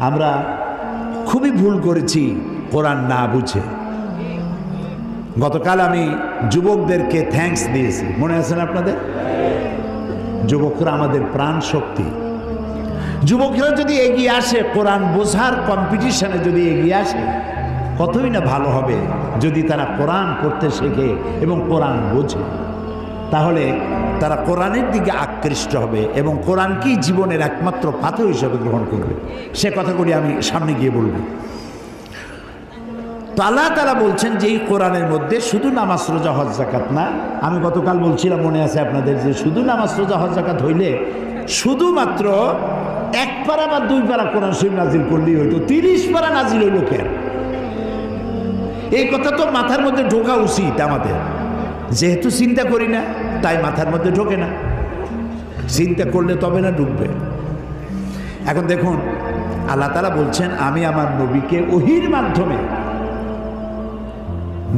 আমরা খুবই ভুল করেছি কোরআন না বুঝে। গতকাল আমি যুবকদেরকে থ্যাঙ্কস দিয়েছি, মনে আছে না আপনাদের? যুবকরা আমাদের প্রাণ শক্তি। যুবকরা যদি এগিয়ে আসে, কোরআন বোঝার কম্পিটিশনে যদি এগিয়ে আসে, কতই না ভালো হবে যদি তারা কোরআন পড়তে শেখে এবং কোরআন বোঝে। তাহলে তারা কোরআনের দিকে আকৃষ্ট হবে এবং কোরআনকেই জীবনের একমাত্র পাথর হিসেবে গ্রহণ করবে। সে কথাগুলি আমি সামনে গিয়ে বলব। তো আল্লাহ তাআলা বলছেন যে এই কোরআনের মধ্যে শুধু নামাজ রোজা হজ যাকাত না। আমি গতকাল বলছিলাম, মনে আছে আপনাদের, যে শুধু নামাজ রোজা হজ যাকাত হইলে শুধুমাত্র 1 পারা বা 2 পারা কোরআন শরীফ নাজিল করলেই হইতো, 30 পারা নাজিল হইল কেন? এই কথা তো মাথার মধ্যে ঢোকা উচিত আমাদের। যেহেতু চিন্তা করি না তাই মাথার মধ্যে ঢোকে না, চিন্তা করলে তবে না ঢুকবে। এখন দেখুন, আল্লাহ তাআলা বলছেন আমি আমার নবীকে ওহীর মাধ্যমে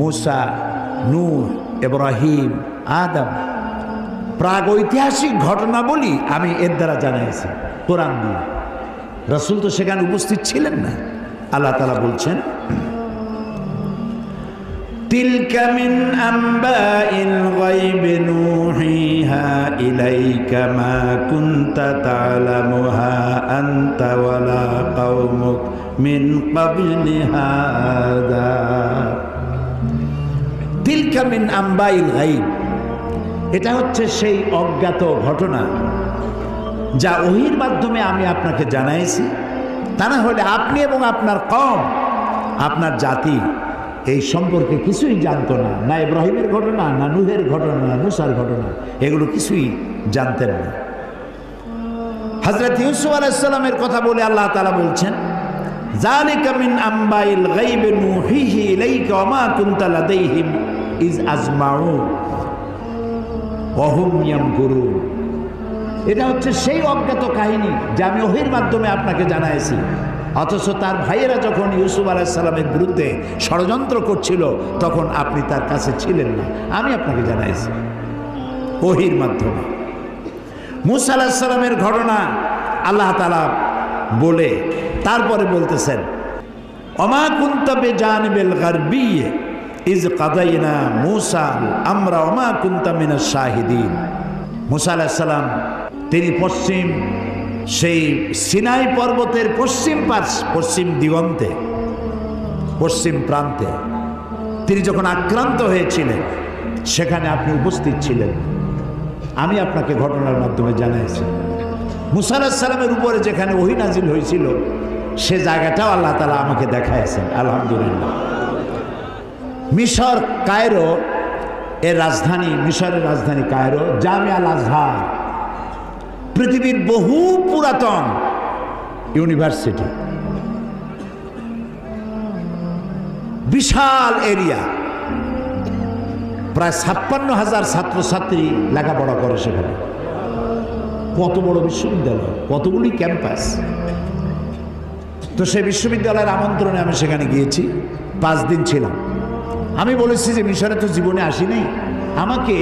মুসা, নূহ, ইব্রাহিম, আদম প্রাগৈতিহাসিক ঘটনাবলী আমি এর দ্বারা জানাইছি কোরআন দিয়ে। রাসূল তো সেখানে উপস্থিত ছিলেন না। আল্লাহ তাআলা বলছেন তিলকা মিন আম্বাইল গায়বি নূহিহা ইলাইকা মা কুনতা তা'লামুহা আনতা ওয়ালা কওমুক মিন ক্বাবলি হাদা। তিলকা মিন আম্বাইল গায়ব, এটা হচ্ছে সেই অজ্ঞাত ঘটনা যা ওহীর মাধ্যমে আমি আপনাকে জানাইছি। তা না হলে আপনি এবং আপনার কওম, আপনার জাতি এই সম্পর্কে কিছুই জানতো না। না ইব্রাহিমের ঘটনা, না নূহের ঘটনা, না মুসার ঘটনা, এগুলো কিছুই জানতেন না। হযরত ইউসুফ আলাইহিস সালামের কথা বলে আল্লাহ তাআলা বলছেন যালিকা মিন আম্বাইল গায়বি নূহিহি ইলাইকা ওয়া মা কুনতা লাদাইহিম ইজ আজমাউ ওয়া হুম ইয়ামকুরুন। এটা হচ্ছে সেই অজ্ঞাত কাহিনী যা আমি ওহীর মাধ্যমে আপনাকে জানাইছি। অথচ তার ভাইয়েরা যখন ইউসুফ আলাইহিস সালামের বিরুদ্ধে ষড়যন্ত্র করছিল তখন আপনি তার কাছে ছিলেন না, আমি আপনাকে জানাইছি ওহীর মাধ্যমে। মুসা আলাইহিস সালামের ঘটনা আল্লাহ তাআলা বলে তারপরে বলতেছেন ওমা কুনতা বিজানিবিল গারবিয়্যি ইজ কাদাইনা মুসা আমরা ওমা কুনতা মিনাশ শাহিদিন। মুসা আলাইহিস সালাম তিনি পশ্চিম সেই সিনাই পর্বতের পশ্চিম দিগন্তে, পশ্চিম প্রান্তে তিনি যখন আক্রান্ত হয়েছিলেন সেখানে আপনি উপস্থিত ছিলেন। আমি আপনাকে ঘটনার মাধ্যমে জানাইছি। মুসা আলাইহিস সালামের উপরে যেখানে ওহী নাজিল হয়েছিল সে জায়গাটাও আল্লাহ তাআলা আমাকে দেখাইছেন। আলহামদুলিল্লাহ। মিশর কায়রো এর রাজধানী, মিশরের রাজধানী কায়রো, জামিয়া আল আজহার পৃথিবীর বহু পুরাতন ইউনিভার্সিটি, বিশাল এরিয়া, প্রায় 56,000 ছাত্রছাত্রী লেখাপড়া করে সেখানে। কত বড় বিশ্ববিদ্যালয়, কতগুলি ক্যাম্পাস। তো সেই বিশ্ববিদ্যালয়ের আমন্ত্রণে আমি সেখানে গিয়েছি, 5 দিন ছিলাম। আমি বলেছি যে মিশরে তো জীবনে আসি নাই, আমাকে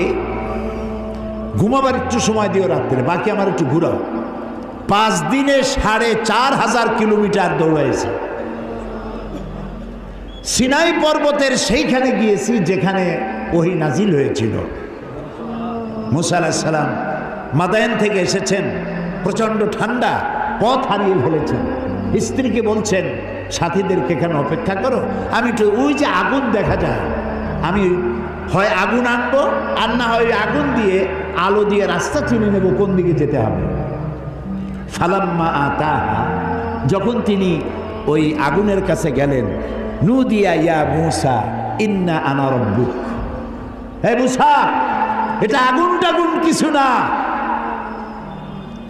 ঘুমাবার একটু সময় দিও রাত্রে, বাকি আমার একটু ঘুরাও। 5 দিনে 4,500 কিলোমিটার দৌড়াইছি। সিনাই পর্বতের সেইখানে গিয়েছি যেখানে ওহী নাজিল হয়েছিল। মুসা আলাইহিস সালাম মাদায়েন থেকে এসেছেন, প্রচণ্ড ঠান্ডা, পথ হারিয়ে ফেলেছেন। স্ত্রীকে বলছেন সাথীদেরকে এখানে অপেক্ষা করো, আমি একটু ওই যে আগুন দেখা যায়, আমি হয় আগুন আনবো আর না হয় আগুন দিয়ে আলো দিয়ে রাস্তা চিনে নেব কোন দিকে যেতে হবে। ফালাম্মা আতাহা, যখন তিনি ওই আগুনের কাছে গেলেন, নুদিয়া ইয়া মুসা ইন্না আনা রাব্বুক, হে মুসা এটা আগুন টাগুন কিছু না,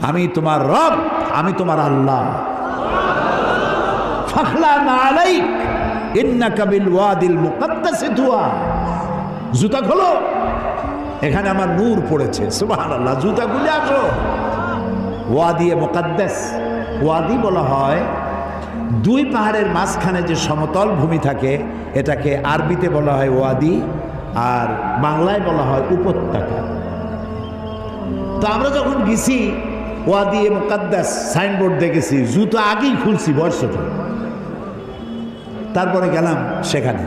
আমি তোমার রব, আমি তোমার আল্লাহ। ফাখলানা আলাইক ইন্নাকা বিল ওয়াদিল মুকাদ্দাসি তুয়া, জুতা খোলো, এখানে আমার নূর পড়েছে। সুবহানাল্লাহ, জুতা খুলে আসো। ওয়াদি মুকাদ্দাস, ওয়াদি বলা হয় 2 পাহাড়ের মাঝখানে যে সমতল ভূমি থাকে এটাকে আরবিতে বলা হয় ওয়াদি, আর বাংলায় বলা হয় উপত্যকা। তো আমরা যখন গেছি ওয়াদি মুকাদ্দাস সাইনবোর্ড দেখেছি, জুতো আগেই খুলছি বর্ষত। তারপরে গেলাম সেখানে,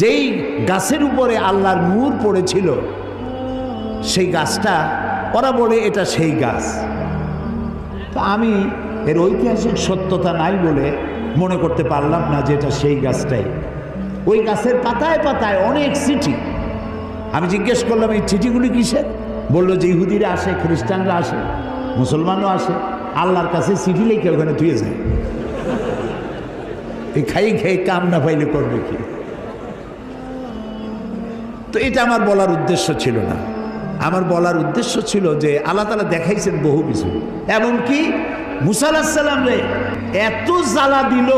যেই গাছের উপরে আল্লাহর নূর পড়েছিল সেই গাছটা, ওরা বলে এটা সেই গাছ। তো আমি এর ঐতিহাসিক সত্যতা নাই বলে মনে করতে পারলাম না যে এটা সেই গাছটাই। ওই গাছের পাতায় পাতায় অনেক চিঠি। আমি জিজ্ঞেস করলাম এই চিঠিগুলি কিসের? বললো যে ইহুদিরা আসে, খ্রিস্টানরা আসে, মুসলমানও আসে, আল্লাহর কাছে চিঠি লিখে ওখানে ধুয়ে যায়। এই খাই খেয়ে কাম না পাইলে করবে কি? তো এটা আমার বলার উদ্দেশ্য ছিল না। আমার বলার উদ্দেশ্য ছিল যে আল্লাহ তাআলা দেখাইছেন বহু কিছু, এমনকি মুসা আলাইহিস সালাম রে এত জ্বালা দিল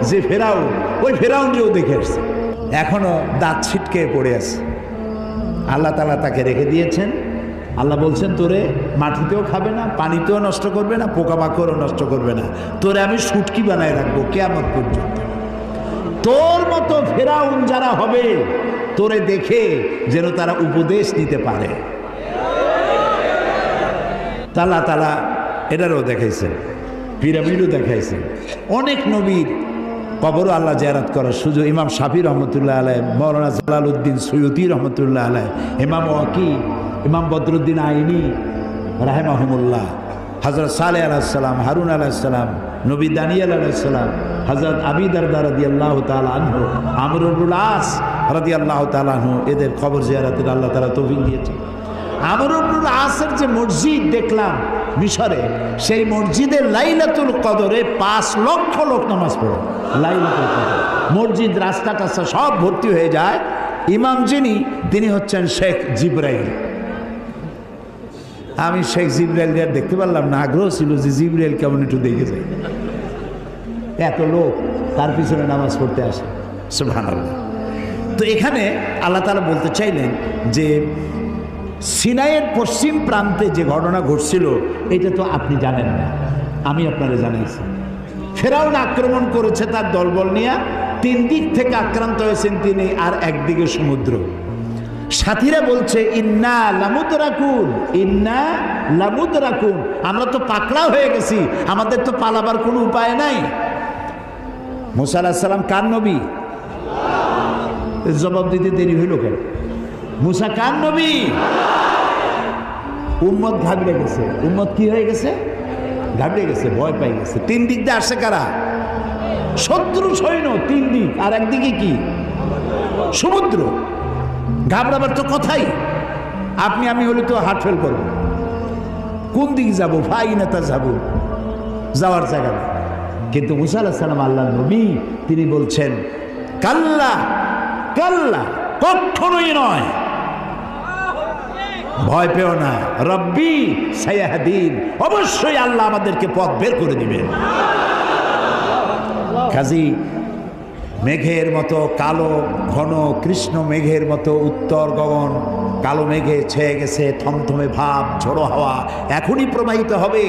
যে ফেরাউন, ওই ফেরাউনকেও দেখে আসছে, এখনো দাঁত ছিটকে পড়ে আছে। আল্লাহ তাআলা তাকে রেখে দিয়েছেন। আল্লাহ বলছেন তোরে মাটিতেও খাবে না, পানিতেও নষ্ট করবে না, পোকামাকড়ও নষ্ট করবে না, তোরে আমি শুটকি বানায় রাখবো কিয়ামত পর্যন্ত। তোর মতো ফেরাউন যারা হবে তোরে দেখে যেন তারা উপদেশ নিতে পারে। আল্লাহ তাআলা এটারও দেখাইছেন, পিরামিডও দেখাইছেন। অনেক নবীর কবরও আল্লাহ জিয়ারত করার সুযোগ। ইমাম শাফি রহমতুল্লাহ আলাইহ, মৌলানা জালালউদ্দিন সৈয়দী রহমতুল্লাহ আলাইহ, ইমাম ওয়াকি, ইমাম বদরুদ্দিন আইনি রাহিমাহুমুল্লাহ, হযরত সালেহ আলাইহিস সালাম, হারুন আলাইহিস সালাম, নবী দানিয়েল আলাইহিস সালাম, হযরত আবী দারদা রাদিয়াল্লাহু তাআলা আনহু, আমর ইবনুল আস রাদিয়াল্লাহু তাআলা আনহু, এদের কবর জিয়ারতের আল্লাহ তাআলা তৌফিক দিয়েছেন। আমর ইবনুল আসের যে মসজিদ দেখলাম মিশরে, সেই মসজিদে লাইলাতুল কদরে 5 লক্ষ লোক নামাজ পড়ে। লাইলাতুল কদর মসজিদ, রাস্তা টাস্তা সব ভর্তি হয়ে যায়। ইমাম যিনি, তিনি হচ্ছেন শেখ জিবরাইল। আমি শেখ জিবরাইল দেখতে পারলাম না, আগ্রহ ছিল যে জিবরাইল কেমন একটু দেখে যায়। এত লোক তার পিছনে নামাজ পড়তে আসে, সুবহানাল্লাহ। তো এখানে আল্লাহ তাআলা বলতে চাইলেন যে সিনাইয়ের পশ্চিম প্রান্তে যে ঘটনা ঘটছিল এটা তো আপনি জানেন না, আমি আপনারা জানাইছি। ফেরাউন আক্রমণ করেছে তার দলবল নিয়ে, 3 দিক থেকে আক্রান্ত হয়েছেন তিনি, আর একদিকে সমুদ্র। সাথীরা বলছে ইন্না লামুদরাকুন, ইন্না লামুদরাকুন, আমরা তো পাকড়াও হয়ে গেছি, আমাদের তো পালাবার কোনো উপায় নাই। মুসা আলাইহিস সালাম কার নবী? জবাব দিতে দেরি হইল কেন? মুসা কার নবী? উম্মত ঘাবড়ে গেছে। উম্মত কি হয়ে গেছে? ঘাবড়ে গেছে, ভয় পাই গেছে। 3 দিক দিয়ে আসছে কারা? শত্রু সৈন্য 3 দিক, আর একদিকে কি? সমুদ্র। ঘাবড়াবার তো কথাই, আপনি আমি হলে তো হার্ট ফেল করবো। কোন দিক যাবো? ফাইনাতা যাবো, যাওয়ার জায়গা নেই। কিন্তু মুসা আলাইহিস সালাম আল্লাহর নবী, তিনি বলছেন কাল্লা কাল্লা, কখনোই নয়, ভয় পেও না, রব্বি সায়াহদিন, অবশ্যই আল্লাহ আমাদেরকে পথ বের করে দিবেন। কাজী মেঘের মতো কালো ঘন কৃষ্ণ মেঘের মতো উত্তর গগন কালো মেঘে ছেয়ে গেছে, থমথমে ভাব, ঝোড়ো হাওয়া এখনই প্রবাহিত হবে।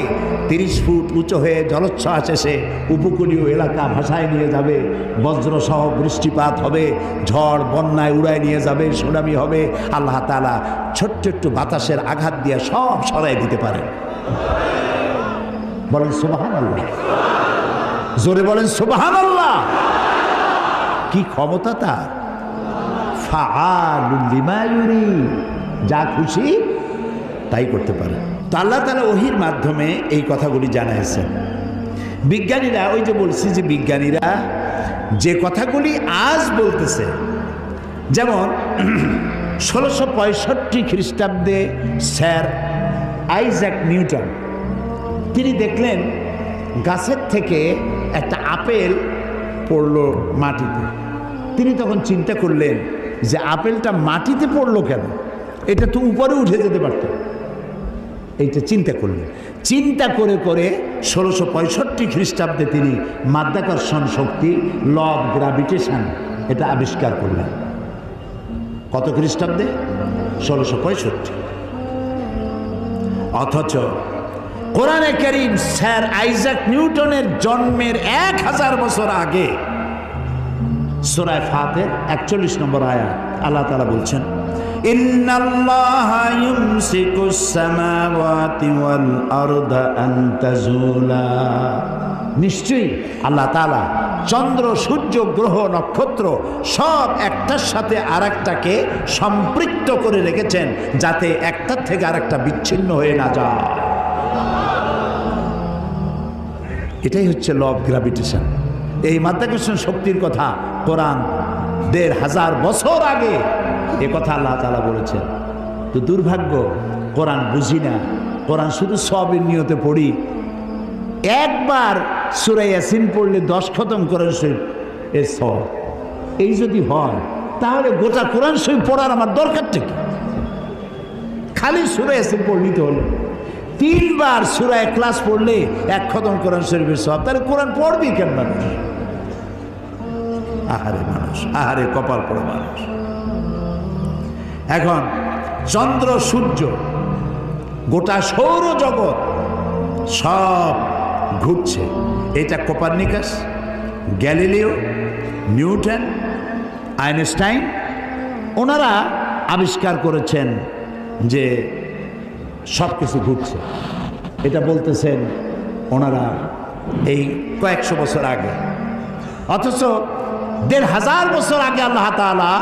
30 ফুট উঁচু হয়ে জলোচ্ছ্বাস এসে উপকূলীয় এলাকা ভাসায় নিয়ে যাবে, বজ্রসহ বৃষ্টিপাত হবে, ঝড় বন্যায় উড়ায় নিয়ে যাবে, সুনামি হবে। আল্লাহ তাআলা ছোট্ট একটু বাতাসের আঘাত দিয়ে সব সরাই দিতে পারেন। বলেন সুবহানাল্লাহ, জোরে বলেন সুবহানাল্লাহ। কি ক্ষমতা তার! ফাআলুল লিমা ইউরিদ, যা খুশি তাই করতে পারে। তো আল্লাহ তাআলা ওহীর মাধ্যমে এই কথাগুলি জানাইছেন। বিজ্ঞানীরা, ওই যে বলছি যে বিজ্ঞানীরা যে কথাগুলি আজ বলতেছে, যেমন 1665 খ্রিস্টাব্দে স্যার আইজ্যাক নিউটন, তিনি দেখলেন গাছের থেকে একটা আপেল পড়লো মাটিতে। তিনি তখন চিন্তা করলেন যে আপেলটা মাটিতে পড়লো কেন, এটা তো উপরে উঠে যেতে পারত। এইটা চিন্তা করলেন। চিন্তা করে করে 1665 খ্রিস্টাব্দে তিনি মাধ্যাকর্ষণ শক্তি, ল অফ গ্র্যাভিটেশন, এটা আবিষ্কার করলেন। কত খ্রিস্টাব্দে? 1665। অথচ কোরআনে কারীম স্যার আইজ্যাক নিউটনের জন্মের 1000 বছর আগে সূরা ফাতির 41 নম্বর আয়াত আল্লাহ তাআলা বলছেন, ইন্নাল্লাহা ইউমসিকুস সামাওয়াতি ওয়াল আরদা আন তাজুলা, নিশ্চয়ই আল্লাহ তাআলা চন্দ্র, সূর্য, গ্রহ, নক্ষত্র সব একটার সাথে আরেকটাকে সম্পৃক্ত করে রেখেছেন, যাতে একটার থেকে আরেকটা বিচ্ছিন্ন হয়ে না যায়। এটাই হচ্ছে ল অফ গ্র্যাভিটেশন। এই মাধ্যাকর্ষণ শক্তির কথা কোরআন ১৫০০ বছর আগে এ কথা আল্লাহ তাআলা বলেছেন। তো দুর্ভাগ্য, কোরআন বুঝি না, কোরআন শুধু সবের নিয়তে পড়ি। একবার সূরা ইয়াসিন পড়লে 10 খতম কোরআন শরীফ এর সব। এই যদি হয় তাহলে গোটা কোরআন শরীফ পড়ার আমার দরকারটা কি? খালি সূরা ইয়াসিন পড়লেই তো হলো। 3 বার সূরা ইখলাস পড়লে 1 খতম কোরআন শরীফের সব। তাহলে কোরআন পড়বি কেন মানুষ? আহারে মানুষ, আহারে কপাল পড়া মানুষ। এখন চন্দ্র, সূর্য, গোটা সৌরজগৎ সব ঘুরছে। এটা কোপার্নিকাস, গ্যালিলিও, নিউটন, আইনস্টাইন ওনারা আবিষ্কার করেছেন যে সব কিছু ঘুরছে। এটা বলতেছেন ওনারা এই কয়েকশো বছর আগে। অথচ ১৫০০ বছর আগে আল্লাহ তাআলা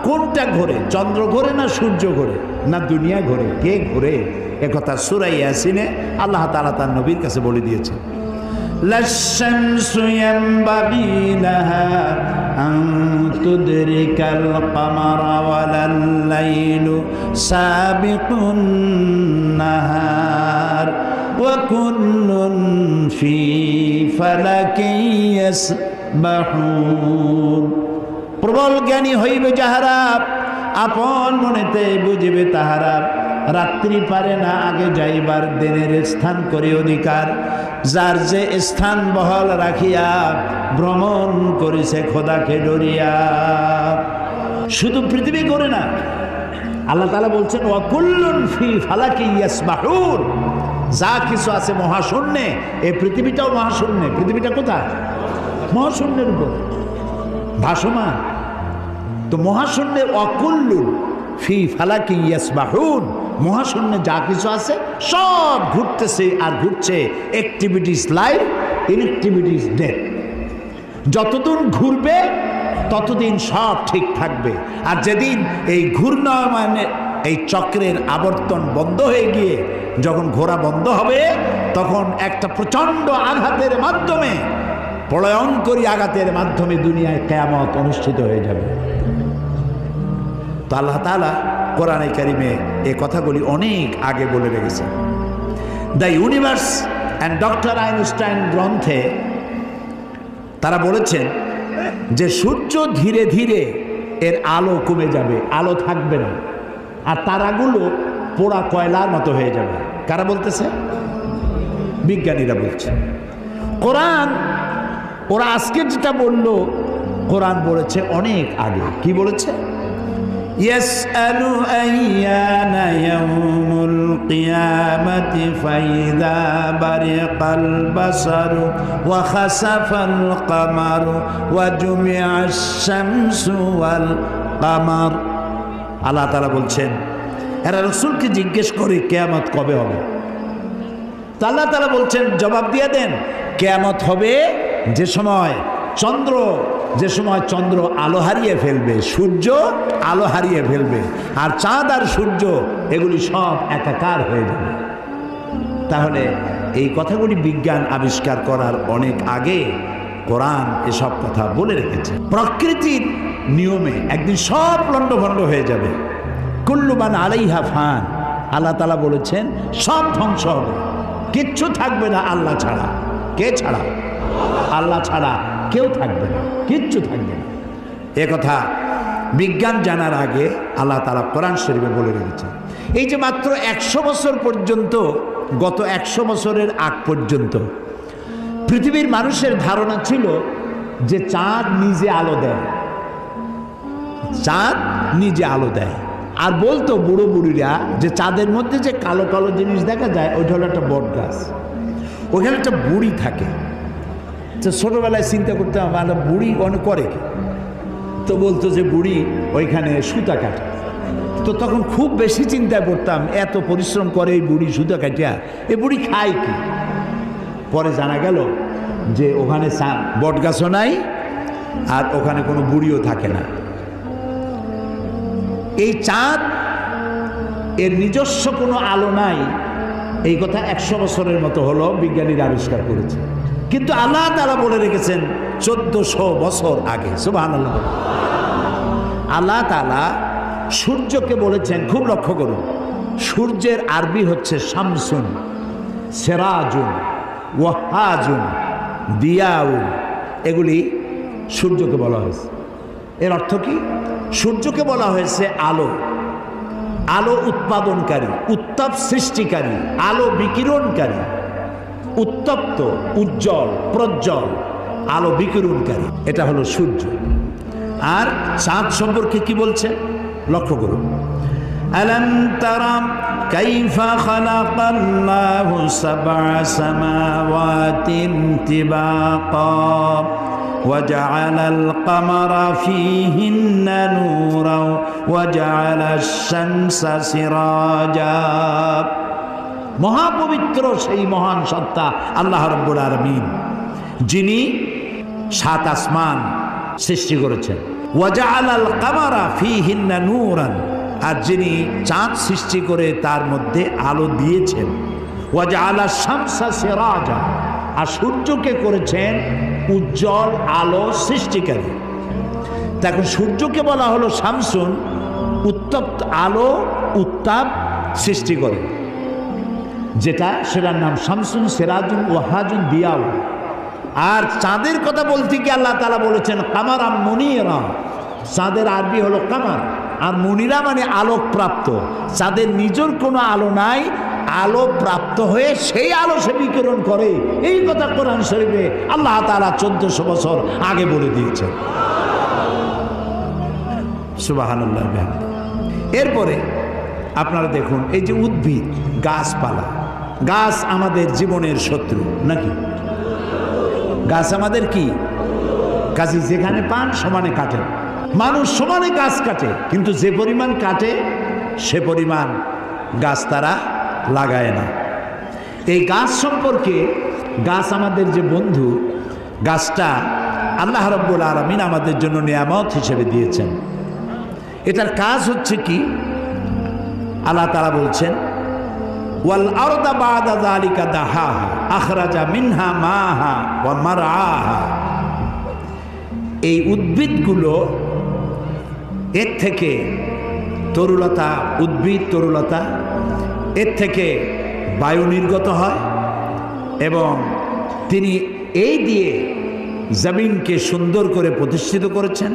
কোনটা ঘোরে? চন্দ্র ঘোরে না সূর্য ঘোরে না দুনিয়া ঘোরে? কে ঘোরে? একথা সূরা ইয়াসিনে আল্লাহ তাআলা তার নবীর কাছে বলে দিয়েছেন। লাশ-শামসু ইয়ানবাগি লাহা আন তুদরিকাল কামারা ওয়ালাল লাইলু সাবিকুন নাহার ওয়া কুল্লুন ফি ফালাকিন ইয়াসবাহুন। প্রবল জ্ঞানী হইবে যাহারা, আপন মনেতে বুঝিবে তাহারা। রাত্রি পারে না আগে যাইবার, দিনের স্থান করে অধিকার। যার যে স্থান বহাল রাখিয়া ভ্রমণ করিছে খোদাকে ডরিয়া। শুধু পৃথিবী করে না, আল্লাহ তাআলা বলছেন ওয়া কুল্লুন ফি ফালাকি ইয়াসবাহুন। যা কিছু আছে মহাশূন্যে, এই পৃথিবীটাও মহাশূন্যে। পৃথিবীটা কোথায়? মহাশূন্যের উপর ভাসমান। তো মহাশূন্যে অকুল্লুন ফি ফালাকি ইয়াসবাহুন, মহাশূন্যে যা কিছু আছে সব ঘুরতেছে আর ঘুরছে। Activities life, inactivities death. যতদিন ঘুরবে ততদিন সব ঠিক থাকবে। আর যেদিন এই ঘূর্ণায়মানের এই চক্রের আবর্তন বন্ধ হয়ে গিয়ে যখন ঘোরা বন্ধ হবে, তখন একটা প্রচণ্ড আঘাতের মাধ্যমে, প্রলয়ঙ্করী আঘাতের মাধ্যমে দুনিয়ায় কিয়ামত অনুষ্ঠিত হয়ে যাবে। তো আল্লাহ তাআলা কোরআনে কারিমে এই কথাগুলি অনেক আগে বলে রেখেছেন। The universe and doctor Einstein গ্রন্থে তারা বলেছেন যে সূর্য ধীরে ধীরে এর আলো কমে যাবে, আলো থাকবে না, আর তারাগুলো পোড়া কয়লার মতো হয়ে যাবে। কারা বলতেছে? বিজ্ঞানীরা বলছে। কোরআন ওরা আজকে যেটা বললো, কোরআন বলেছে অনেক আগে। কি বলেছে? ইয়াসআলু আইয়ানা ইয়াউমুল কিয়ামাতি ফাইযা বারিকাল বাসারু ওয়া খাসাফাল কামারু ওয়া জুমিআশ শামসু ওয়াল কামার। আল্লাহ তাআলা বলছেন এরা রাসূলকে জিজ্ঞেস করে কিয়ামত কবে হবে। তো আল্লাহ তাআলা বলছেন জবাব দিয়ে দেন, কিয়ামত হবে যে সময় চন্দ্র আলো হারিয়ে ফেলবে, সূর্য আলো হারিয়ে ফেলবে, আর চাঁদ আর সূর্য এগুলি সব একাকার হয়ে যাবে। তাহলে এই কথাগুলি বিজ্ঞান আবিষ্কার করার অনেক আগে কোরআন এসব কথা বলে রেখেছে। প্রকৃতির নিয়মে একদিন সব লণ্ডভণ্ড হয়ে যাবে। কুল্লু মান আলাইহা ফান। আল্লাহ তাআলা বলেছেন সব ধ্বংস হবে, কিচ্ছু থাকবে না আল্লাহ ছাড়া। কে ছাড়া? আল্লাহ ছাড়া কেউ থাকবে না, কিচ্ছু থাকবে না। এ কথা বিজ্ঞান জানার আগে আল্লাহ তাআলা কোরআন শরীফে বলে রেখেছেন। এই যে মাত্র 100 বছর পর্যন্ত, গত 100 বছরের আগ পর্যন্ত পৃথিবীর মানুষের ধারণা ছিল যে চাঁদ নিজে আলো দেয়, চাঁদ নিজে আলো দেয়। আর বলতো বুড়ো বুড়িরা যে চাঁদের মধ্যে যে কালো কালো জিনিস দেখা যায় ওইটা হলো একটা বট গাছ, ওইখানে একটা বুড়ি থাকে। তো ছোটোবেলায় চিন্তা করতে আমার বুড়ি অনেক করে কি, তো বলতো যে বুড়ি ওইখানে সুতা কাটে। তো তখন খুব বেশি চিন্তায় পড়তাম, এত পরিশ্রম করে এই বুড়ি সুতা কাটিয়া, এই বুড়ি খায় কি? পরে জানা গেল যে ওখানে বট গাছও নাই আর ওখানে কোনো বুড়িও থাকে না। এই চাঁদ এর নিজস্ব কোনো আলো নাই, এই কথা 100 বছরের মতো হলো বিজ্ঞানীরা আবিষ্কার করেছে, কিন্তু আল্লাহ তাআলা বলে রেখেছেন 1400 বছর আগে। সুবহানাল্লাহ। আল্লাহ তাআলা সূর্যকে বলেছেন, খুব লক্ষ্য করুন, সূর্যের আরবি হচ্ছে শামসুন, সেরাজুন, ওয়াহাজুন, দিয়াউন, এগুলি সূর্যকে বলা হয়েছে। এর অর্থ কি? সূর্যকে বলা হয়েছে আলো, আলো উৎপাদনকারী, উত্তাপ সৃষ্টিকারী, আলো বিকিরণকারী, উত্তপ্ত, উজ্জ্বল, প্রজ্জ্বল, আলো বিকিরণকারী, এটা হলো সূর্য। আর চাঁদ সম্পর্কে কি বলছে লক্ষ্য করুন। আলাম তারা কাইফা খালাকাল্লাহু সাবআ সামাওয়াতিন তিবাকা وجعل القمر فيهن نورا وجعل الشمس سراجا। মহাপবিত্র সেই মহান সত্তা আল্লাহ রাব্বুল আলামিন, যিনি 7 আসমান সৃষ্টি করেছেন। ওয়াজআলাল কামারা ফীহিন্না নূরান, আর যিনি চাঁদ সৃষ্টি করে তার মধ্যে আলো দিয়েছেন। ওয়াজআলাশ শামসা সিরাজা, আর সূর্যকে করেছেন উজ্জ্বল আলো সৃষ্টিকারী। তখন সূর্যকে বলা হলো শামসুন, উত্তপ্ত আলো, উত্তাপ সৃষ্টি করে, যেটা সেটার নাম শামসুন, সিরাজুন, ওয়াহাজুন, দিয়াউন। আর চাঁদের কথা বলতে গিয়ে আল্লাহ তাআলা বলেছেন কামারা মুনিরা, চাঁদের আরবি হলো কামার, আর মুনিরা মানে আলোক প্রাপ্ত। চাঁদের নিজের কোনো আলো নাই, আলো প্রাপ্ত হয়ে সেই আলো সে বিকিরণ করে। এই কথা কোরআন শরীফে আল্লাহ তাআলা 1400 বছর আগে বলে দিয়েছেন। সুবহানাল্লাহ। এরপরে আপনারা দেখুন, এই যে উদ্ভিদ, গাছপালা, গাছ আমাদের জীবনের শত্রু নাকি? গাছ আমাদের কি? কাজী যেখানে পান সমানে কাটেন। মানুষ সমানে গাছ কাটে, কিন্তু যে পরিমাণ কাটে সে পরিমাণ গাছ তারা লাগায় না। এই গাছ সম্পর্কে, গাছ আমাদের যে বন্ধু, গাছটা আল্লাহ রাব্বুল আলামিন আমাদের জন্য নিয়ামত হিসেবে দিয়েছেন। এটার কাজ হচ্ছে কি? আল্লাহ তাআলা বলছেন ওয়াল আরদা বা'দা যালিকা দাহাহা আখরাজা মিনহা মাহা ওয়া মারআহা। এই উদ্ভিদগুলো, এর থেকে তরুলতা, উদ্ভিদ তরুলতা, এর থেকে বায়ু নির্গত হয়, এবং তিনি এই দিয়ে জমিনকে সুন্দর করে প্রতিষ্ঠিত করেছেন।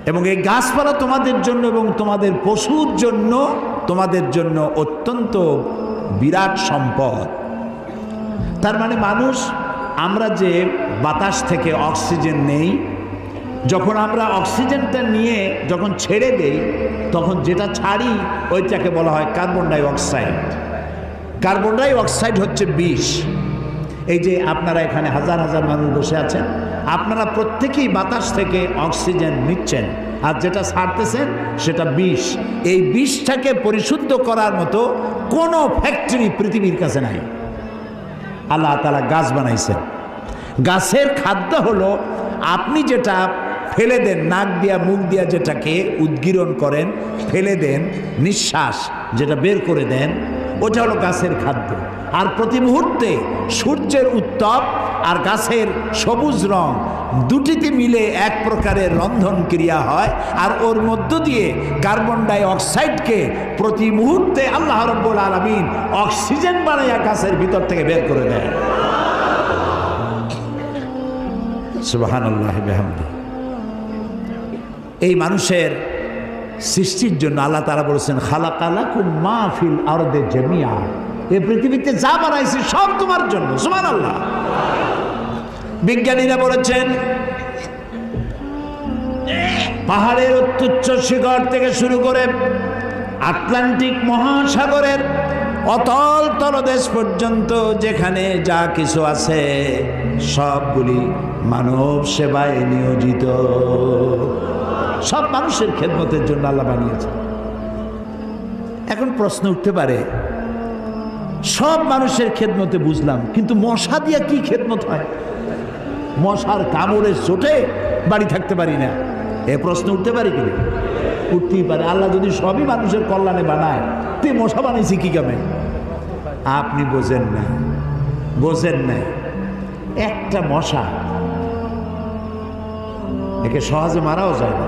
এবং এই গাছপালা তোমাদের জন্য এবং তোমাদের পশুর জন্য, তোমাদের জন্য অত্যন্ত বিরাট সম্পদ। তার মানে মানুষ, আমরা যে বাতাস থেকে অক্সিজেন নেই, যখন আমরা অক্সিজেনটা নিয়ে যখন ছেড়ে দেই, তখন যেটা ছাড়ি ওইটাকে বলা হয় carbon die oxide. Carbon die oxide হচ্ছে বিষ। এই যে আপনারা এখানে হাজার হাজার মানুষ বসে আছেন, আপনারা প্রত্যেকেই বাতাস থেকে অক্সিজেন নিচ্ছেন, আর যেটা ছাড়তেছেন সেটা বিষ। এই বিষটাকে পরিশুদ্ধ করার মতো কোনো ফ্যাক্টরি পৃথিবীর কাছে নাই। আল্লাহ তাআলা গাছ বানাইছেন। গাছের খাদ্য হলো, আপনি যেটা ফেলে দেন, নাক দিয়া মুখ দিয়া যেটাকে উদ্গীরণ করেন, ফেলে দেন, নিঃশ্বাস যেটা বের করে দেন, ওটা হলো গাছের খাদ্য। আর প্রতি মুহূর্তে সূর্যের উত্তাপ আর গাছের সবুজ রং দুটিতে মিলে এক প্রকারের রন্ধন ক্রিয়া হয়, আর ওর মধ্য দিয়ে কার্বন ডাই অক্সাইডকে প্রতি মুহূর্তে আল্লাহ রাব্বুল আলামিন অক্সিজেন বানাইয়া গাছের ভিতর থেকে বের করে দেয়। সুবহানাল্লাহ বিহামদি। এই মানুষের সৃষ্টির জন্য আল্লাহ তাআলা বলেছেন খালাকালাকুম মা ফিল আরদি জামিআ, এই পৃথিবীতে যা বানাইছি সব তোমার জন্য। সুবহানাল্লাহ। বিজ্ঞানীরা বলেছেন পাহাড়ের অত্যুচ্চ শিখর থেকে শুরু করে আটলান্টিক মহাসাগরের অতল তলদেশ পর্যন্ত যেখানে যা কিছু আছে সবগুলি মানব সেবায় নিয়োজিত। সব মানুষের খেদমতের জন্য আল্লাহ বানিয়েছে। এখন প্রশ্ন উঠতে পারে, সব মানুষের খেদমতে বুঝলাম, কিন্তু মশা দিয়া কি খেদমত হয়? মশার কামড়ের চোটে বাড়ি থাকতে পারি না, এ প্রশ্ন উঠতে পারে কিনা? উঠতেই পারে। আল্লাহ যদি সবই মানুষের কল্যাণে বানায়, তে মশা বানাইছি কি কামে? আপনি বোঝেন না, বোঝেন নাই। একটা মশা, একে সহজে মারাও যায় না।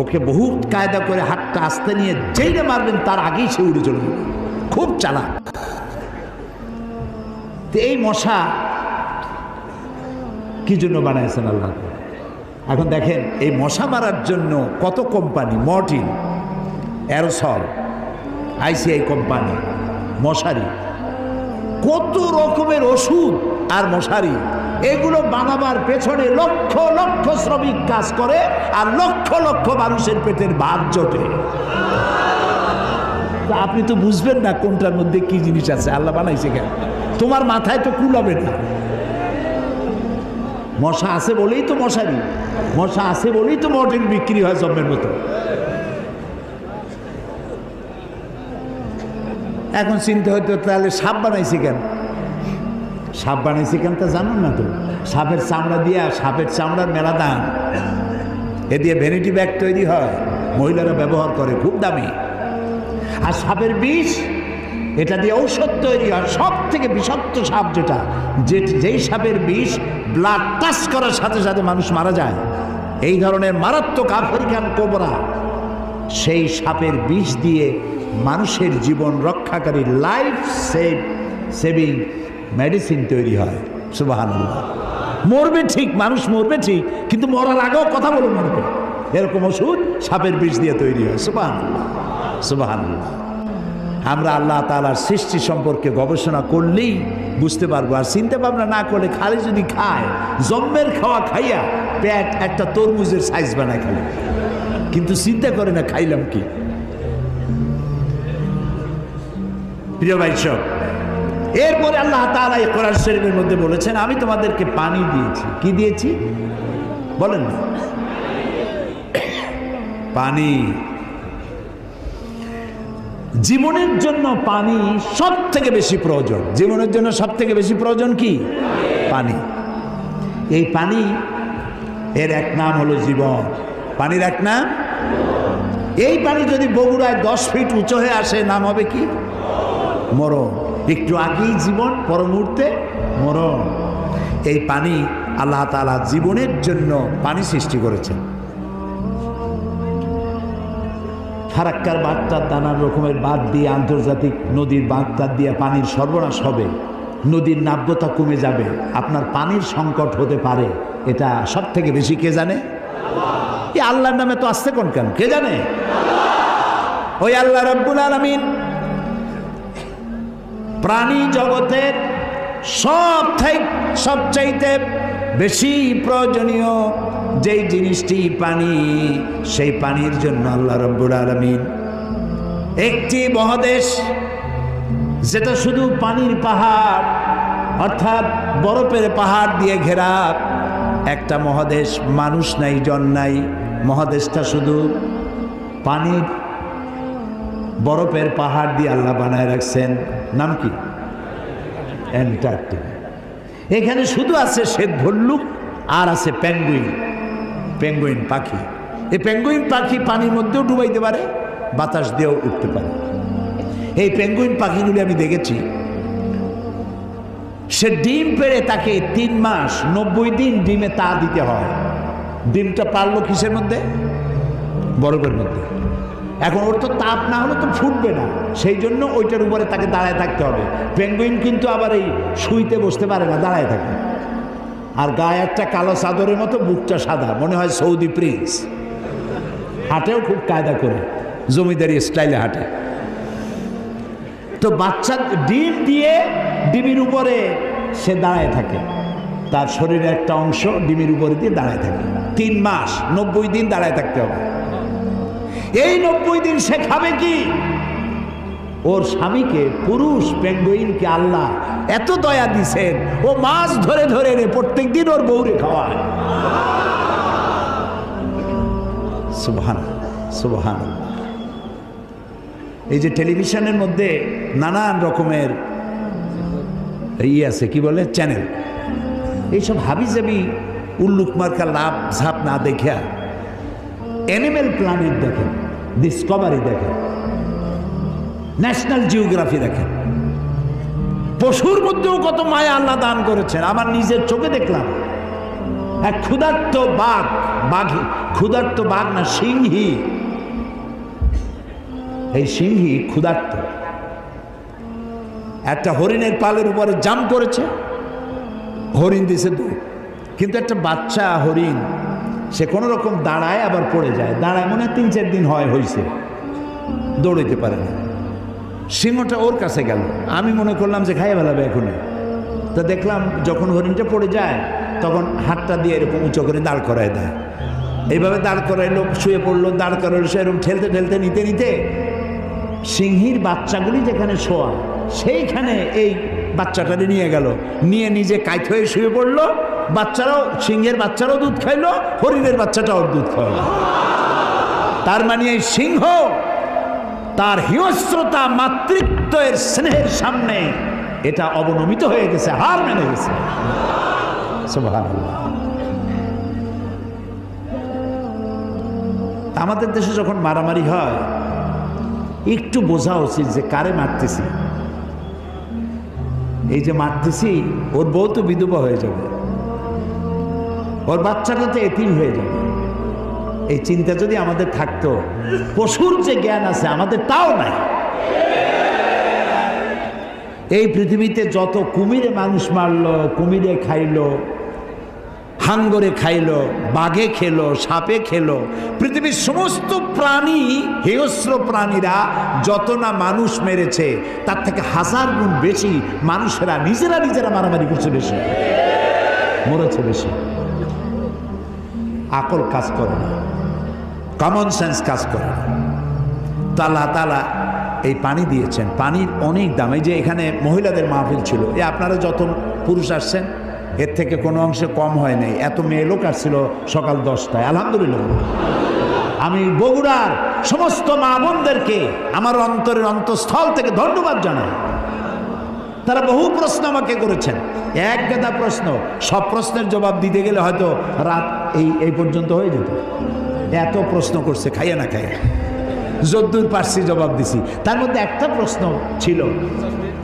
ওকে বহু কায়দা করে হাতটা আস্তে নিয়ে যেইটা মারবেন তার আগেই সে উড়ে চলে যাবে, খুব চালাক। এই মশা কি জন্য বানাইছেন আল্লাহ? এখন দেখেন, এই মশা মারার জন্য কত company, Mortein, aerosol, ICI company, মশারি, কত রকমের ওষুধ আর মশারি, এগুলো বানাবার পেছনে লক্ষ লক্ষ শ্রমিক কাজ করে, আর লক্ষ লক্ষ মানুষের পেটের ভাত জোটে। আপনি তো বুঝবেন না কোনটার মধ্যে কি জিনিস আছে, আল্লাহ বানাইছে কেন? তোমার মাথায় তো কুলাবে না। মশা আছে বলেই তো মশারি, মশা আছে বলেই তো মর্টিন বিক্রি হয় জম্মের মতো। এখন চিন্তা হয়তো, তাহলে সাপ বানাইছে কেন? সাপ বানাইছে কেন তা জানুন না তো? সাপের চামড়া দিয়ে, সাপের চামড়ার মেলা দাম, এ দিয়ে ভ্যানিটি ব্যাগ তৈরি হয়, মহিলারা ব্যবহার করে, খুব দামি। আর সাপের বিষ, এটা দিয়ে ঔষধ তৈরি হয়। সব থেকে বিষাক্ত সাপ যেটা, যেই সাপের বিষ ব্লাড টাচ করার সাথে সাথে মানুষ মারা যায়, এই ধরনের মারাত্মক আফ্রিকান কোবরা, সেই সাপের বিষ দিয়ে মানুষের জীবন রক্ষাকারী লাইফ সেভিং মেডিসিন তৈরি হয়। সুবহানাল্লাহ। মরবে ঠিক, মানুষ মরবে ঠিক, কিন্তু মরার আগেও কথা বলে মরবে, এরকম ওষুধ সাপের বিষ দিয়ে তৈরি হয়। সুবহানাল্লাহ, সুবহানাল্লাহ। আমরা আল্লাহ তাআলার সৃষ্টি সম্পর্কে গবেষণা করলেই বুঝতে পারবো, আর চিন্তা ভাবনা না করলে খালি যদি খায়, জম্মের খাওয়া খাইয়া পেট একটা তরমুজের সাইজ বানায় খালি, কিন্তু চিন্তা করে না খাইলাম কি। প্রিয় ভাই সব, এরপরে আল্লাহ তাআলা এই কোরআন শরীফের মধ্যে বলেছেন, আমি তোমাদেরকে পানি দিয়েছি। কি দিয়েছি বলেন না? পানি। জীবনের জন্য পানি সব থেকে বেশি প্রয়োজন। জীবনের জন্য সব থেকে বেশি প্রয়োজন কি? পানি। এই পানি, এর এক নাম হলো জীবন। পানির এক নাম, এই পানি যদি বগুড়ায় 10 ফিট উঁচু হয়ে আসে, নাম হবে কি? মরণ। একটু আগেই জীবন, পর মুহূর্তে মরণ। এই পানি আল্লাহ তাআলা জীবনের জন্য পানি সৃষ্টি করেছেন। ফারাক্কার বাঁধটার নানান রকমের বাঁধ দিয়ে, আন্তর্জাতিক নদীর বাঁধটার দিয়ে পানির সর্বনাশ হবে, নদীর নাব্যতা কমে যাবে, আপনার পানির সংকট হতে পারে। এটা সব থেকে বেশি কে জানে? এই আল্লাহর নামে তো আসছে কোন কেন, কে জানে? ওই আল্লাহ রাব্বুল আলামিন প্রাণী জগতের সবচাইতে বেশি প্রয়োজনীয় যেই জিনিসটি পানি, সেই পানির জন্য আল্লাহ রাব্বুল আলামিন একটি মহাদেশ, যেটা শুধু পানির পাহাড় অর্থাৎ বরফের পাহাড় দিয়ে ঘেরা একটা মহাদেশ, মানুষ নাই, জন নাই, মহাদেশটা শুধু পানির বরফের পাহাড় দিয়ে আল্লাহ বানায় রাখছেন। নাম কি? অ্যান্টার্কটিকা। এখানে শুধু আছে শ্বেত ভল্লুক আর আছে পেঙ্গুইন, পেঙ্গুইন পাখি। এই পেঙ্গুইন পাখি পানির মধ্যেও ডুবাইতে পারে, বাতাস দিয়েও উঠতে পারে। এই পেঙ্গুইন পাখিগুলি আমি দেখেছি, সে ডিম পেড়ে তাকে 3 মাস 90 দিন ডিমে তা দিতে হয়। ডিমটা পারলো কিসের মধ্যে? বরফের মধ্যে। এখন ওর তো তাপ না হলে তো ফুটবে না, সেই জন্য ওইটার উপরে তাকে দাঁড়ায় থাকতে হবে। পেঙ্গুইন কিন্তু আবার এই শুইতে বসতে পারে না, দাঁড়ায় থাকে। আর গায়ে একটা কালো চাদরের মতো, বুকটা সাদা, মনে হয় সৌদি প্রিন্স। হাঁটেও খুব কায়দা করে, জমিদারি স্টাইলে হাঁটে। তো বাচ্চা ডিম দিয়ে ডিমের উপরে সে দাঁড়ায় থাকে, তার শরীরের একটা অংশ ডিমের উপরে দিয়ে দাঁড়ায় থাকে। 3 মাস 90 দিন দাঁড়ায় থাকতে হবে। এই 90 দিন সে খাবে কি? ওর স্বামীকে, পুরুষ পেঙ্গুইনকে আল্লাহ এত দয়া দিছেন, ও মাছ ধরে ধরে প্রত্যেক দিন ওর বউরে খাওয়ায়। সুবহানাল্লাহ, সুবহানাল্লাহ। এই যে টেলিভিশনের মধ্যে নানান রকমের আছে কি বলে চ্যানেল, এইসব হাবিজাবি উল্লুক মার্কা লাভ ঝাপ না দেখা অ্যানিমেল প্ল্যানেট দেখেন, ডিসকভারি দেখেন, ন্যাশনাল জিওগ্রাফি দেখেন। পশুর মধ্যেও কত মায়া আল্লাহ দান করেছেন। আমার নিজের চোখে দেখলাম এক ক্ষুধার্ত ক্ষুধার্ত বাঘ না সিংহী, এই সিংহী ক্ষুধার্ত একটা হরিণের পালের উপরে জাম্প করেছে, হরিণ দিছে দৌড়, কিন্তু একটা বাচ্চা হরিণ সে কোনো রকম দাঁড়ায় আবার পড়ে যায়, দাঁড়ায় মনে হয় 3-4 দিন হয়েছে, দৌড়াইতে পারে না। সিংহটা ওর কাছে গেল, আমি মনে করলাম যে খাইয়ে ফেলাবে এখনই। তো দেখলাম যখন হরিণটা পড়ে যায় তখন হাতটা দিয়ে এরকম উঁচু করে দাঁড় করায় দেয়, এইভাবে দাঁড় করাইলো, শুয়ে পড়লো, দাঁড় করাইলো, সে এরকম ঠেলতে ঠেলতে নিতে নিতে সিংহীর বাচ্চাগুলি যেখানে শোয়া সেইখানে এই বাচ্চাটারে নিয়ে গেল, নিয়ে নিজে কাইত হয়ে শুয়ে পড়লো। বাচ্চারাও, সিংহের বাচ্চারাও দুধ খাইলো, হরিণের বাচ্চাটাও দুধ খাওয়ালো। তার মানে এই সিংহ তার হিংস্রতা মাতৃত্বের স্নেহের সামনে এটা অবনমিত হয়ে গেছে, হার মেনে গেছে। সুবহানাল্লাহ। আমাদের দেশে যখন মারামারি হয় একটু বোঝা উচিত যে কারে মারতেছি। এই যে মারতেছি, ওর বউ তো বিধবা হয়ে যাবে, ওর বাচ্চাটা তো এতিম হয়ে যাবে। এই চিন্তা যদি আমাদের থাকতো, পশুর যে জ্ঞান আছে আমাদের তাও নাই। এই পৃথিবীতে যত কুমিরে মানুষ মারলো, কুমিরে খাইলো, হাঙ্গরে খাইলো, বাঘে খেলো, সাপে খেলো, পৃথিবীর সমস্ত প্রাণী, হিংস্র প্রাণীরা যত না মানুষ মেরেছে তার থেকে 1000 গুণ বেশি মানুষেরা নিজেরা মারামারি করছে, বেশি মরেছে, বেশি। আকল কাজ করে না, কমন সেন্স কাজ করে না। তো আল্লাহ তাআলা এই পানি দিয়েছেন, পানির অনেক দাম। এই যে এখানে মহিলাদের মাহফিল ছিল, এই আপনারা যত পুরুষ আসছেন এর থেকে কোনো অংশে কম হয় নাই, এত মেয়ে লোক আসছিল সকাল 10টায়, আলহামদুলিল্লাহ। আমি বগুড়ার সমস্ত মা বোনদেরকে আমার অন্তরের অন্তঃস্থল থেকে ধন্যবাদ জানাই। তারা বহু প্রশ্ন আমাকে করেছেন, এক গাদা প্রশ্ন, সব প্রশ্নের জবাব দিতে গেলে হয়তো রাত এই পর্যন্ত হয়ে যেত। এত প্রশ্ন করছে, খাইয়া না খাইয়া যদ্দূর পারছি জবাব দিছি। তার মধ্যে একটা প্রশ্ন ছিল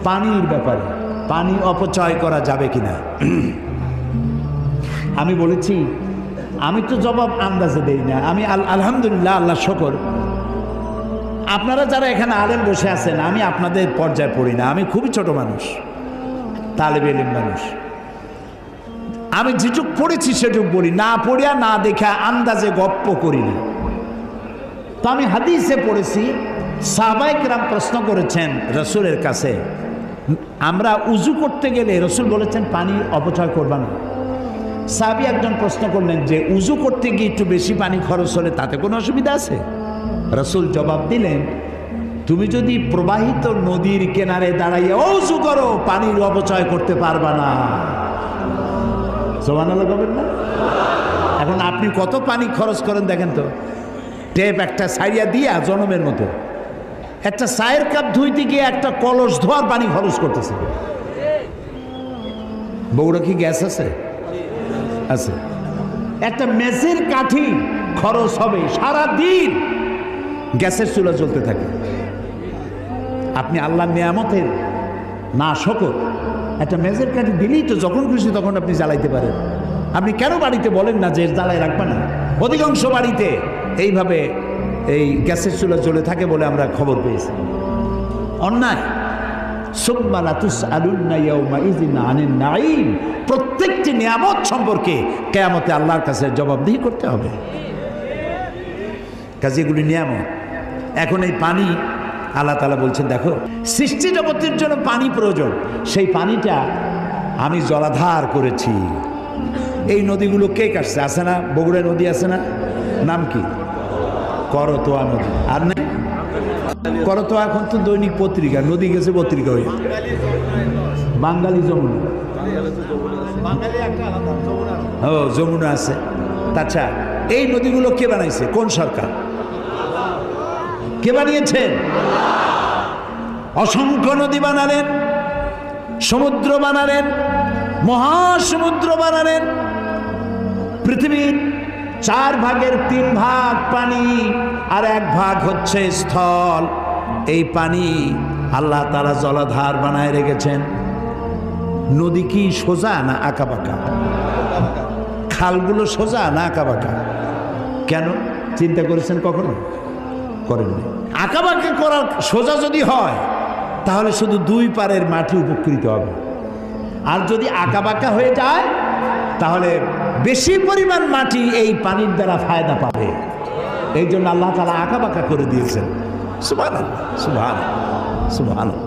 পানির ব্যাপারে, পানি অপচয় করা যাবে কিনা। আমি বলেছি আমি তো জবাব আন্দাজে দেই না, আমি আলহামদুলিল্লাহ, আল্লাহ শকর, আপনারা যারা এখানে আলেম বসে আছেন আমি আপনাদের পর্যায়ে পড়ি না, আমি খুবই ছোট মানুষ, তালেবে ইলম মানুষ। আমি যেটুক পড়েছি সেটুক বলি, না পড়িয়া না দেখা আন্দাজে গপ্প করি না। তো আমি হাদিসে পড়েছি, সাহাবায়ে কেরাম প্রশ্ন করেছেন রসুলের কাছে, আমরা উজু করতে গেলে রসুল বলেছেন পানি অপচয় করবা না। সাহাবী একজন প্রশ্ন করলেন যে উজু করতে গিয়ে একটু বেশি পানি খরচ হলে তাতে কোনো অসুবিধা আছে? রসুল জবাব দিলেন, তুমি যদি প্রবাহিত নদীর কিনারে দাঁড়াইয়া উজু করো পানির অপচয় করতে পারবা না। সুবহানাল্লাহ বলবেন না? এখন আপনি কত পানি খরচ করেন দেখেন তো, টেপ একটা সাইয়া দিয়া জনমের মতো, একটা চায়ের কাপ ধুইতে গিয়ে একটা কলস ধোয়ার পানি খরচ করতেছে। বগুড়া কি গ্যাস আছে? আছে। একটা মেসের কাঠি খরচ হবে সারা দিন, গ্যাসের চুলা জ্বলতে থাকে। আপনি আল্লাহর নিয়ামতের না শকর, একটা মেজের কাঠি দিলেই তো যখন খুশি তখন আপনি জ্বালাইতে পারেন। আপনি কেন বাড়িতে বলেন না যে জ্বালাই রাখবে না? অধিকাংশ বাড়িতে এইভাবে এই গ্যাসের চুলা জ্বলে থাকে বলে আমরা খবর পেয়েছি। অন্যায়। সুম্মা লাতুসআলুন্না ইয়াওমাইযিন আনিন নাঈম, প্রত্যেকটি নিয়ামত সম্পর্কে কিয়ামতে আল্লাহর কাছে জবাবদিহি করতে হবে। কাজে এগুলি নিয়ামত। এখন এই পানি আল্লাহ তাআলা বলছেন, দেখো সৃষ্টি জগতের জন্য পানি প্রয়োজন, সেই পানিটা আমি জলাধার করেছি। এই নদীগুলো কে কাটছে? আছে না বগুড়া নদী, আছে না? নাম কি? করতোয়া নদী। আর না করতোয়া এখন তো দৈনিক পত্রিকা, নদী গেছে পত্রিকা হয়ে। বাঙালি যমুনা, ও যমুনা আছে। আচ্ছা, এই নদীগুলো কে বানাইছে? কোন সরকার? কে বানিয়েছেন? অসংখ্য নদী বানালেন, সমুদ্র বানালেন, মহাসমুদ্র বানালেন। পৃথিবীর 4 ভাগের 3 ভাগ পানি আর 1 ভাগ হচ্ছে স্থল। এই পানি আল্লাহ তাআলা জলাধার বানায় রেখেছেন। নদী কি সোজা না আঁকাবাঁকা? খালগুলো সোজা না আঁকাবাঁকা? কেন চিন্তা করেছেন কখনো? করেননি। আঁকাবাঁকা করা সোজা যদি হয় তাহলে শুধু 2 পারের মাটি উপকৃত হবে, আর যদি আঁকাবাঁকা হয়ে যায় তাহলে বেশি পরিমাণ মাটি এই পানির দ্বারা ফায়দা পাবে। এই জন্য আল্লাহ তাআলা আঁকাবাঁকা করে দিয়েছেন। সুবহানাল্লাহ, সুবহানাল্লাহ, সুবহানাল্লাহ।